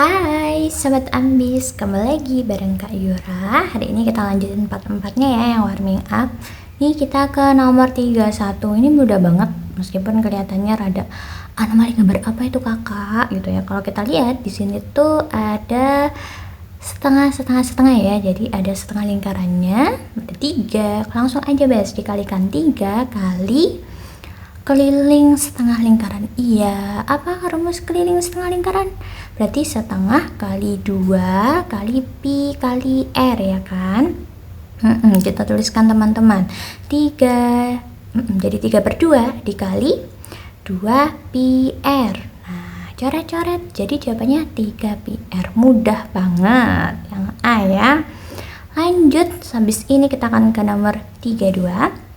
Hai Sobat Ambis, kembali lagi bareng Kak Yura. Hari ini kita lanjutin part-4-nya ya yang warming up. Nih kita ke nomor 31. Ini mudah banget meskipun kelihatannya rada anomali, gambar apa itu kakak gitu ya. Kalau kita lihat di sini tuh ada setengah ya, jadi ada setengah lingkarannya, ada 3. Langsung aja bes, dikalikan 3 kali keliling setengah lingkaran. Iya, apa rumus keliling setengah lingkaran? Berarti setengah kali 2 kali pi kali r ya kan. Kita tuliskan teman-teman 3. Jadi 3/2 dikali 2 pi r. Nah, coret-coret, jadi jawabannya 3 pi r. Mudah banget yang A ya. Lanjut, habis ini kita akan ke nomor 32.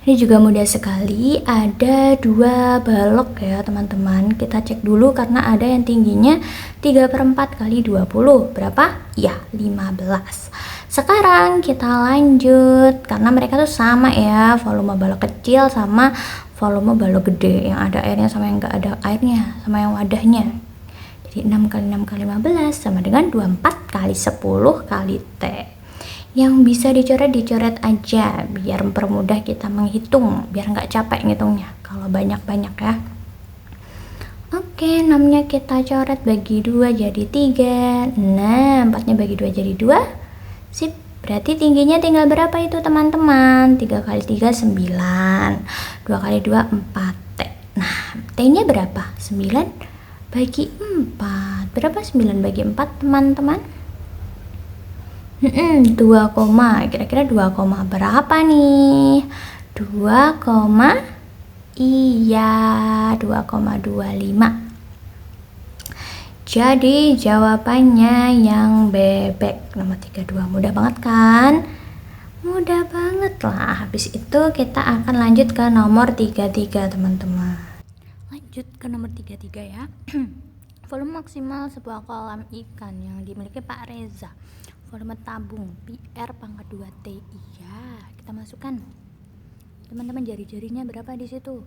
Ini juga mudah sekali, ada 2 balok ya teman-teman. Kita cek dulu karena ada yang tingginya 3/4 kali 20. Berapa? Ya, 15. Sekarang kita lanjut, karena mereka tuh sama ya, volume balok kecil sama volume balok gede. Yang ada airnya sama yang enggak ada airnya, sama yang wadahnya. Jadi 6 kali 6 kali 15 sama dengan 24 kali 10 kali T. Yang bisa dicoret aja biar mempermudah kita menghitung, biar nggak capek ngitungnya kalau banyak-banyak ya. Oke, 6-nya kita coret bagi 2 jadi 3. Nah, 4-nya bagi 2 jadi 2. Sip, berarti tingginya tinggal berapa itu teman-teman? 3 kali 3 9, 2 kali 2 4 T. Nah, T-nya berapa? 9 bagi 4. Berapa 9 bagi 4 teman-teman? 2, kira-kira 2, berapa nih? 2, iya 2,25. Jadi jawabannya yang bebek nomor 32. Mudah banget kan? Mudah banget lah. Habis itu kita akan lanjut ke nomor 33 teman-teman. Lanjut ke nomor 33 ya. Volume maksimal sebuah kolam ikan yang dimiliki Pak Reza. Volume tabung PR pangkat 2T. Iya, kita masukkan. Teman-teman, jari-jarinya berapa di situ?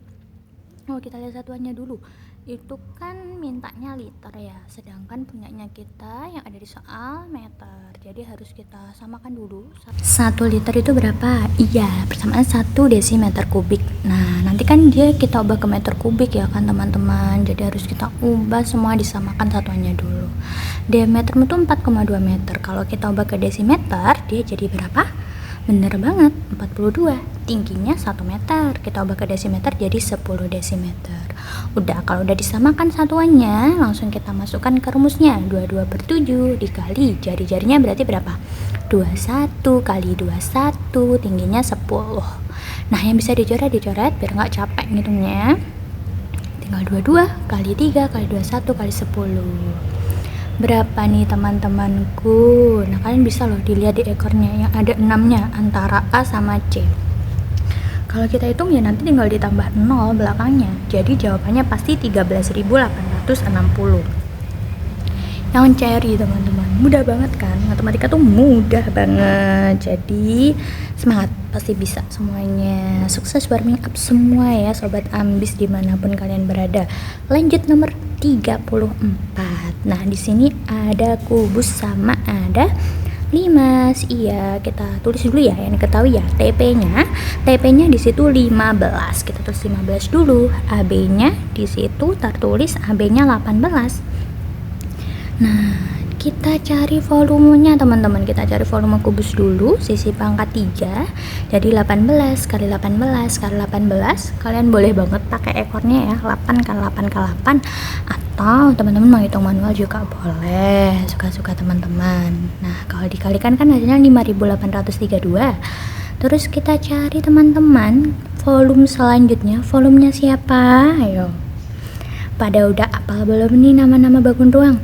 Oh, kita lihat satuannya dulu. Itu kan mintanya liter ya, sedangkan punyanya kita yang ada di soal meter. Jadi harus kita samakan dulu. 1 liter itu berapa? Iya, persamaan 1 desimeter kubik. Nah, nanti kan dia kita ubah ke meter kubik ya kan teman-teman. Jadi harus kita ubah semua, disamakan satuannya dulu. Diameter itu 4,2 meter. Kalau kita ubah ke desimeter, dia jadi berapa? Bener banget, 42. Tingginya 1 meter. Kita ubah ke desimeter jadi 10 desimeter. Udah, kalau udah disamakan satuannya, langsung kita masukkan ke rumusnya. 22/7 dikali jari-jarinya berarti berapa? 21 kali 21, tingginya 10. Nah, yang bisa dicoret biar nggak capek ngitungnya. Tinggal 22 kali 3 kali 21 kali 10. Berapa nih teman-temanku? Nah, kalian bisa loh dilihat di ekornya yang ada 6-nya antara A sama C. Kalau kita hitung ya nanti tinggal ditambah 0 belakangnya. Jadi jawabannya pasti 13.860. Yang ceri teman-teman. Mudah banget kan? Matematika tuh mudah banget. Jadi semangat, pasti bisa semuanya. Sukses warming up semua ya Sobat Ambis dimanapun kalian berada. Lanjut nomor 34. Nah, di sini ada kubus sama ada limas. Iya, kita tulis dulu ya yang diketahui ya. TP-nya di situ 15. Kita tulis 15 dulu. AB-nya di situ tertulis AB-nya 18. Nah, kita cari volumenya teman-teman. Kita cari volume kubus dulu, sisi pangkat 3. Jadi 18 kali 18 kali 18. Kalian boleh banget pakai ekornya ya, 8 kali 8 kali 8. Atau teman-teman mau hitung manual juga boleh, suka-suka teman-teman. Nah, kalau dikalikan kan hasilnya 5.832. Terus kita cari teman-teman volume selanjutnya. Volumenya siapa? Ayo. Pada udah apal belum nih nama-nama bangun ruang?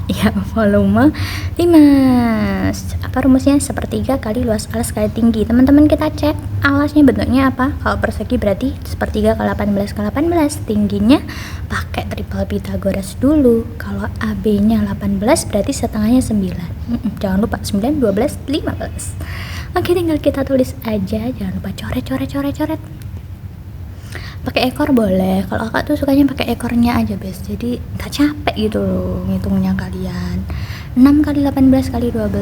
Ya, volume limas. Apa rumusnya? 1/3 kali luas alas kali tinggi. Teman-teman, kita cek alasnya bentuknya apa. Kalau persegi berarti 1/3 kali 18 kali 18. Tingginya pakai triple Pythagoras dulu. Kalau AB-nya 18 berarti setengahnya 9. Jangan lupa 9, 12, 15. Oke, tinggal kita tulis aja. Jangan lupa coret. Pakai ekor boleh, kalau kakak tuh sukanya pakai ekornya aja bes, jadi nggak capek gitu loh ngitungnya kalian. 6 kali 18 kali 12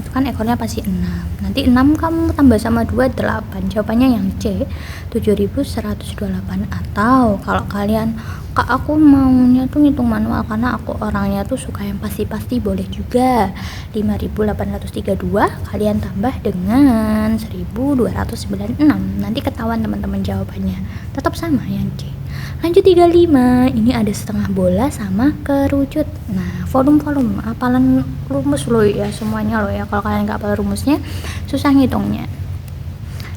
itu kan ekornya pasti 6, nanti 6 kamu tambah sama 2 8, jawabannya yang C 7128. Atau kalau kalian, kak aku maunya tuh ngitung manual karena aku orangnya tuh suka yang pasti-pasti, boleh juga 5832 kalian tambah dengan 1296, nanti ketahuan teman-teman jawabannya, tetap sama yang C. Lanjut 35, ini ada setengah bola sama kerucut. Nah, volume apalan rumus lo ya semuanya lo ya, kalau kalian nggak hafal rumusnya susah ngitungnya.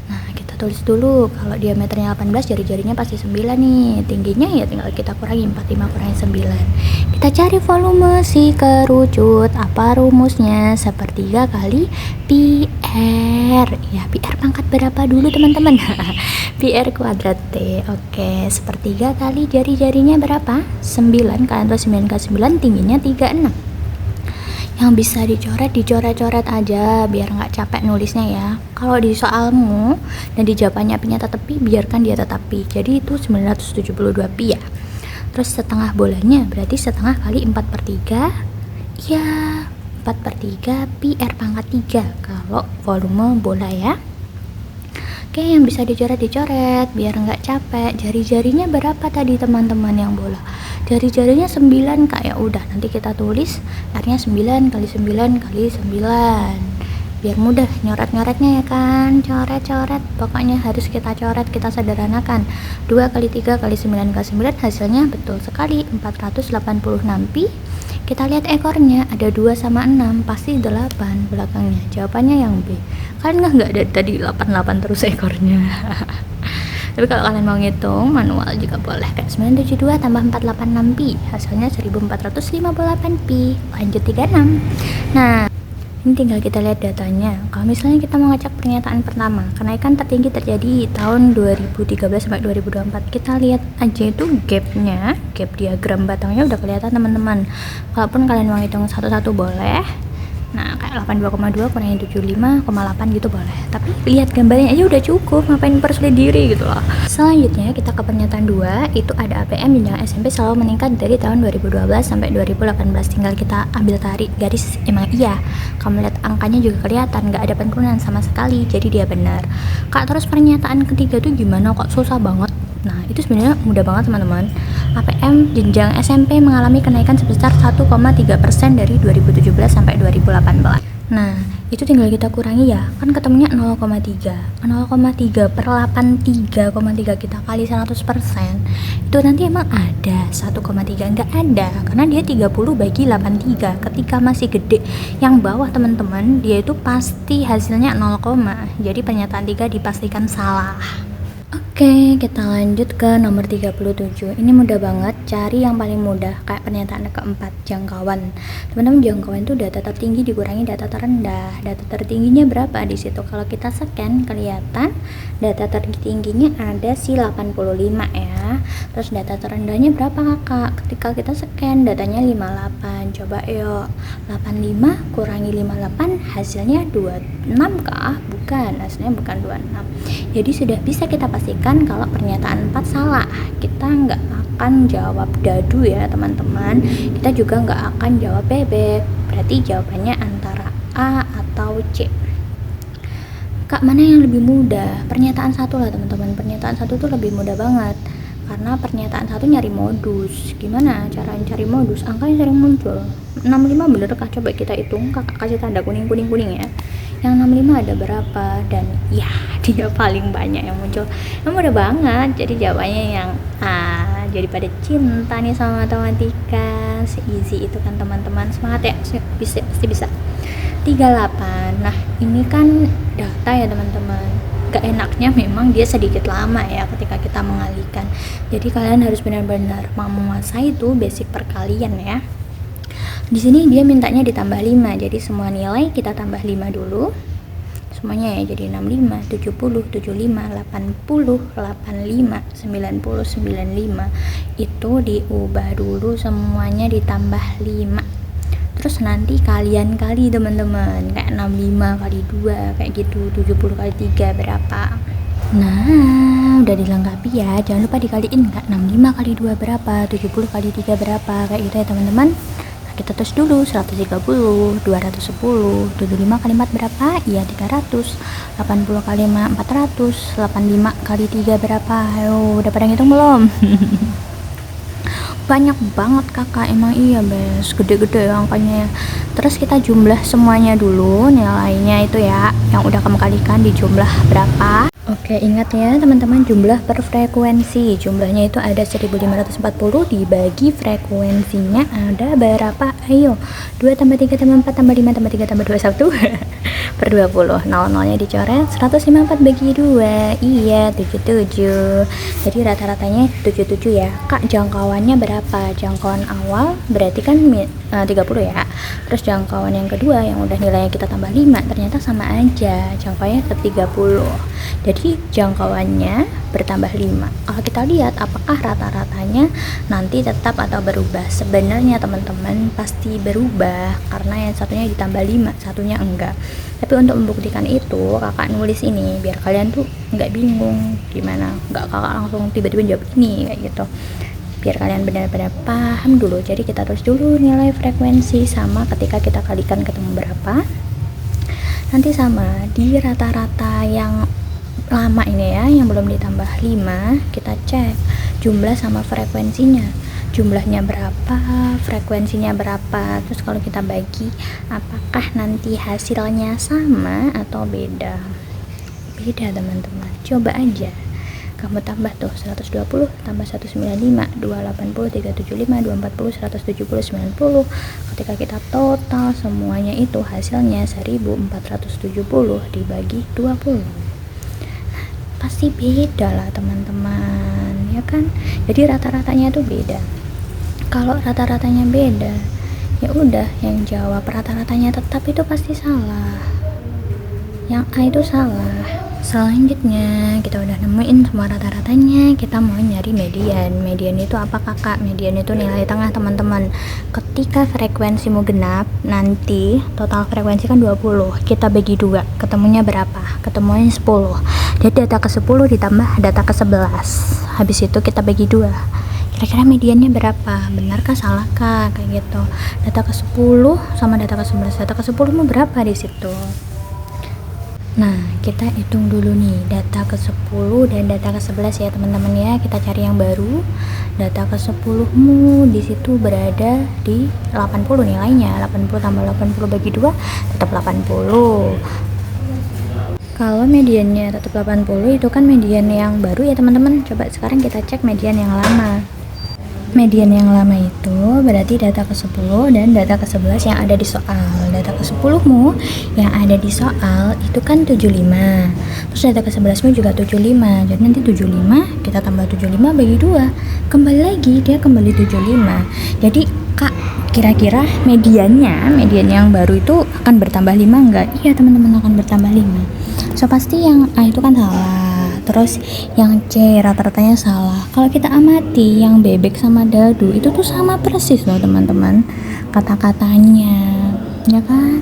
Nah, kita tulis dulu, kalau diameternya 18, jari-jarinya pasti 9 nih, tingginya ya tinggal kita kurangi 45 kurangi 9. Kita cari volume si kerucut, apa rumusnya? Sepertiga kali PR. Ya, PR pangkat berapa dulu teman-teman? PR kuadrat T. Oke, sepertiga kali jari-jarinya berapa? 9, kalian tulis 9 kali 9, tingginya 36. Yang bisa dicoret-coret aja biar nggak capek nulisnya ya. Kalau di soalmu dan di jawabannya pi-nya tetap pi, biarkan dia tetap pi, jadi itu 972 pi ya. Terus setengah bolanya berarti setengah kali 4/3 ya, 4/3 pi R pangkat 3 kalau volume bola ya. Oke, yang bisa dicoret biar nggak capek. Jari-jarinya berapa tadi teman-teman yang bola? Jari-jarinya 9 kak, ya udah nanti kita tulis R-nya 9 kali 9 kali 9 biar mudah nyoret-nyoretnya ya kan. Coret-coret, pokoknya harus kita coret, kita sederhanakan. 2 kali 3 kali 9 kali 9 hasilnya betul sekali 486 pi. Kita lihat ekornya ada 2 sama 6, pasti 8 belakangnya, jawabannya yang B. Kalian nggak ada tadi 88 terus ekornya. Tapi kalau kalian mau ngitung manual juga boleh, kayak 972 tambah 486 pi, hasilnya 1458 pi. Lanjut 36. Nah, ini tinggal kita lihat datanya. Kalau misalnya kita mau ngecek pernyataan pertama, kenaikan tertinggi terjadi tahun 2013 sampai 2024. Kita lihat aja itu gapnya, gap diagram batangnya udah kelihatan teman-teman. Walaupun kalian mau hitung satu-satu boleh. Nah, kayak 82,2 kurangi 75,8 gitu boleh. Tapi lihat gambarnya aja udah cukup, ngapain persulit diri gitu loh. Selanjutnya kita ke pernyataan 2, itu ada APM jenjang SMP selalu meningkat dari tahun 2012 sampai 2018. Tinggal kita ambil tarik garis, emang iya. Kamu lihat angkanya juga kelihatan, nggak ada penurunan sama sekali, jadi dia benar. Kak, terus pernyataan ketiga tuh gimana kok susah banget? Nah, itu sebenarnya mudah banget teman-teman. APM jenjang SMP mengalami kenaikan sebesar 1,3% dari 2017 sampai 2018. Nah, itu tinggal kita kurangi ya, kan ketemunya 0,3 per 83,3 kita kali 100%, itu nanti emang ada 1,3? Nggak ada, karena dia 30 bagi 83. Ketika masih gede yang bawah teman-teman, dia itu pasti hasilnya 0, jadi pernyataan 3 dipastikan salah. Oke, kita lanjut ke nomor 37. Ini mudah banget, cari yang paling mudah, kayak pernyataan keempat, jangkauan. Teman-teman, jangkauan itu data tertinggi dikurangi data terendah. Data tertingginya berapa di situ? Kalau kita scan kelihatan data tertingginya ada si 85 ya. Terus data terendahnya berapa kakak? Ketika kita scan datanya 58. Coba yuk, 85 kurangi 58 hasilnya 26 kah? Bukan, hasilnya bukan 26. Jadi sudah bisa kita pastikan kalau pernyataan 4 salah. Kita nggak akan jawab dadu ya teman-teman, kita juga nggak akan jawab bebek, berarti jawabannya antara A atau C. Kak, mana yang lebih mudah? Pernyataan 1 lah teman-teman. Pernyataan 1 tuh lebih mudah banget, karena pernyataan 1 nyari modus. Gimana cara cari modus? Angka yang sering muncul 65 bener kah? Coba kita hitung, kakak kasih tanda kuning ya. Yang 65 ada berapa? Dan ya, dia paling banyak yang muncul. Mudah banget, jadi jawabannya yang A. Jadi pada cinta nih sama matematika, se-easy itu kan teman-teman. Semangat ya, pasti bisa. 38. Nah, ini kan data ya teman-teman. Gak enaknya memang dia sedikit lama ya ketika kita mengalihkan. Jadi kalian harus benar-benar mau menguasai itu basic perkalian ya. Di sini dia mintanya ditambah 5, jadi semua nilai kita tambah 5 dulu. Semuanya ya, jadi 65, 70, 75, 80, 85, 90, 95. Itu diubah dulu semuanya ditambah 5. Terus nanti kalian kali teman-teman, kayak 65 kali 2 kayak gitu, 70 kali 3 berapa. Nah, udah dilengkapi ya. Jangan lupa dikaliin nggak, 65 kali 2 berapa, 70 kali 3 berapa, kayak gitu ya teman-teman. Nah, kita tes dulu. 130, 210, 75 kali 4 berapa? Iya 300. 80 kali 5 400. 85 kali 3 berapa? Ayo, udah pada ngitung belum? Banyak banget kakak, emang iya bes, gede-gede angkanya. Terus kita jumlah semuanya dulu, nilainya itu ya yang udah kamu kalikan dijumlah berapa. Oke, ingat ya teman-teman, jumlah per frekuensi. Jumlahnya itu ada 1540, dibagi frekuensinya ada berapa? Ayo, 2 tambah 3 tambah 4 tambah 5 tambah 3 tambah 2 1 per 20. 00-nya dicoret, 154 bagi 2. Iya, 77. Jadi rata-ratanya 77 ya. Kak, jangkauannya berapa? Jangkauan awal berarti kan 30 ya. Terus jangkauan yang kedua yang udah nilainya kita tambah 5, ternyata sama aja. Jangkauannya tetap 30. Jadi jangkauannya bertambah 5. Kalau kita lihat apakah rata-ratanya nanti tetap atau berubah. Sebenarnya teman-teman pasti berubah karena yang satunya ditambah 5, satunya enggak. Tapi untuk membuktikan itu kakak nulis ini biar kalian tuh nggak bingung gimana. Nggak kakak langsung tiba-tiba jawab ini kayak gitu. Biar kalian benar-benar paham dulu. Jadi kita tulis dulu nilai frekuensi sama ketika kita kalikan ketemu berapa. Nanti sama di rata-rata yang lama ini ya, yang belum ditambah 5, kita cek jumlah sama frekuensinya, jumlahnya berapa, frekuensinya berapa. Terus kalau kita bagi, apakah nanti hasilnya sama atau beda? Beda teman-teman, coba aja kamu tambah tuh 120 tambah 195, 280, 375, 240, 170, 90. Ketika kita total semuanya itu hasilnya 1470 dibagi 20. Pasti beda lah teman-teman, ya kan? Jadi rata-ratanya tuh beda. Kalau rata-ratanya beda, ya udah yang jawab rata-ratanya tetap itu pasti salah. Yang A itu salah. Selanjutnya kita udah nemuin semua rata-ratanya, kita mau nyari median. Median itu apa kakak? Median itu nilai tengah teman-teman. Ketika frekuensimu genap, nanti total frekuensi kan 20, kita bagi 2, ketemunya berapa? Ketemunya 10. Jadi data ke 10 ditambah data ke 11, habis itu kita bagi 2, kira-kira mediannya berapa? Benarkah salahkah? Kayak gitu. Data ke 10 sama data ke 11, data ke 10 mau berapa di situ? Nah, kita hitung dulu nih data ke 10 dan data ke 11 ya teman-teman ya. Kita cari yang baru. Data ke 10 mu di situ berada di 80 nilainya. 80 tambah 80 bagi 2 tetap 80. Kalau mediannya tetap 80 itu kan median yang baru ya teman-teman. Coba sekarang kita cek median yang lama. Median yang lama itu berarti data ke 10 dan data ke 11 yang ada di soal. Data ke 10 mu yang ada di soal itu kan 75. Terus data ke 11 mu juga 75. Jadi nanti 75 kita tambah 75 bagi 2. Kembali lagi dia kembali 75. Jadi Kak, kira-kira median yang baru itu akan bertambah 5 enggak? Iya teman-teman, akan bertambah 5. So pasti yang A itu kan salah. Terus yang C rata-ratanya salah. Kalau kita amati yang bebek sama dadu itu tuh sama persis loh teman-teman kata-katanya, ya kan?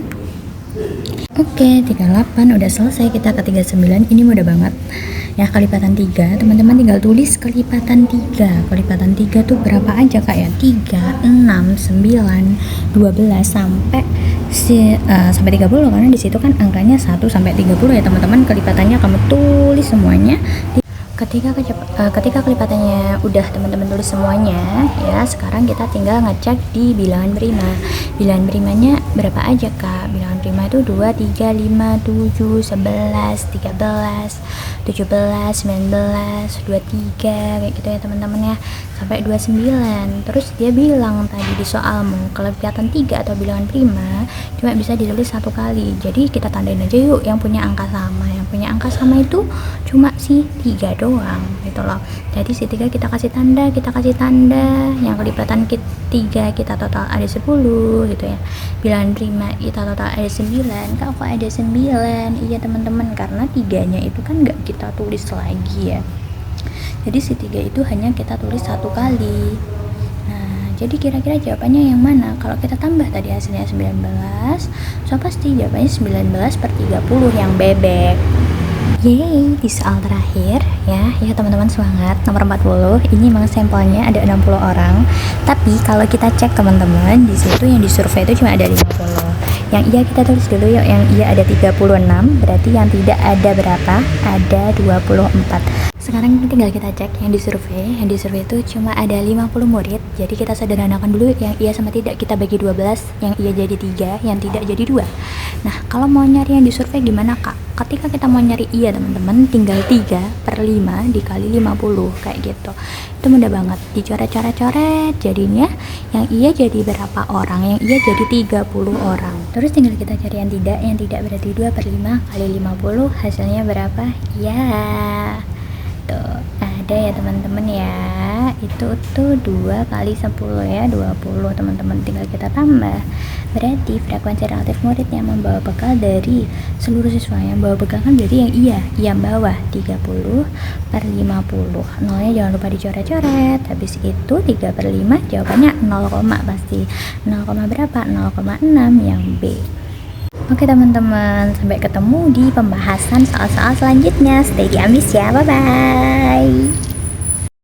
Oke, 38 udah selesai. Kita ke 39. Ini mudah banget ya, kelipatan 3. Teman-teman tinggal tulis kelipatan 3. Kelipatan 3 tuh berapa aja kak ya? 3, 6, 9, 12 sampai sampai 30, karena di situ kan angkanya 1 sampai 30 ya teman-teman. Kelipatannya kamu tulis semuanya. Ketika kelipatannya udah teman-teman tulis semuanya ya, sekarang kita tinggal ngecek di bilangan prima. Bilangan primanya berapa aja kak? Bilangan prima itu 2, 3, 5, 7, 11, 13, 17, 19, 23 kayak gitu ya teman-teman ya, sampai 29. Terus dia bilang tadi di soalmu kelipatan 3 atau bilangan prima cuma bisa ditulis 1 kali. Jadi kita tandain aja yuk yang punya angka sama. Yang punya angka sama itu cuma si 3 doang gitu loh. Jadi si 3 kita kasih tanda, yang kelipatan 3 kita total ada 10 gitu ya. Bilangan prima kita total ada 9. Kok ada 9? Iya teman-teman, karena 3-nya itu kan nggak kita tulis lagi ya. Jadi si 3 itu hanya kita tulis 1 kali. Nah, jadi kira-kira jawabannya yang mana? Kalau kita tambah tadi hasilnya 19, so pasti jawabannya 19 per 30 yang bebek. Yeay, di soal terakhir ya teman-teman semangat. Nomor 40, ini memang sampelnya ada 60 orang. Tapi kalau kita cek teman-teman, di situ yang disurvei itu cuma ada 50. Yang iya kita tulis dulu yuk, yang iya ada 36, berarti yang tidak ada berapa? Ada 24. Sekarang tinggal kita cek yang disurvei itu cuma ada 50 murid. Jadi kita sederhanakan dulu yang iya sama tidak kita bagi 12, yang iya jadi 3, yang tidak jadi 2. Nah, kalau mau nyari yang disurvei gimana Kak? Ketika kita mau nyari iya teman-teman, tinggal 3/5 dikali 50 kayak gitu. Itu mudah banget, dicoret-coret-coret jadinya yang iya jadi berapa orang? Yang iya jadi 30 orang. Terus tinggal kita cari yang tidak berarti 2/5 kali 50 hasilnya berapa? Ya, tuh ada ya teman-teman ya, itu tuh 2 kali 10 ya, 20 teman-teman, tinggal kita tambah. Berarti frekuensi relatif murid yang membawa bekal dari seluruh siswa yang bawa bekal kan berarti yang iya yang bawah 30/50. Nolnya jangan lupa dicoret-coret. Habis itu 3/5 jawabannya 0, pasti 0, berapa? 0,6 yang B. Oke teman-teman, sampai ketemu di pembahasan soal-soal selanjutnya. Stay di Ambis ya, bye-bye.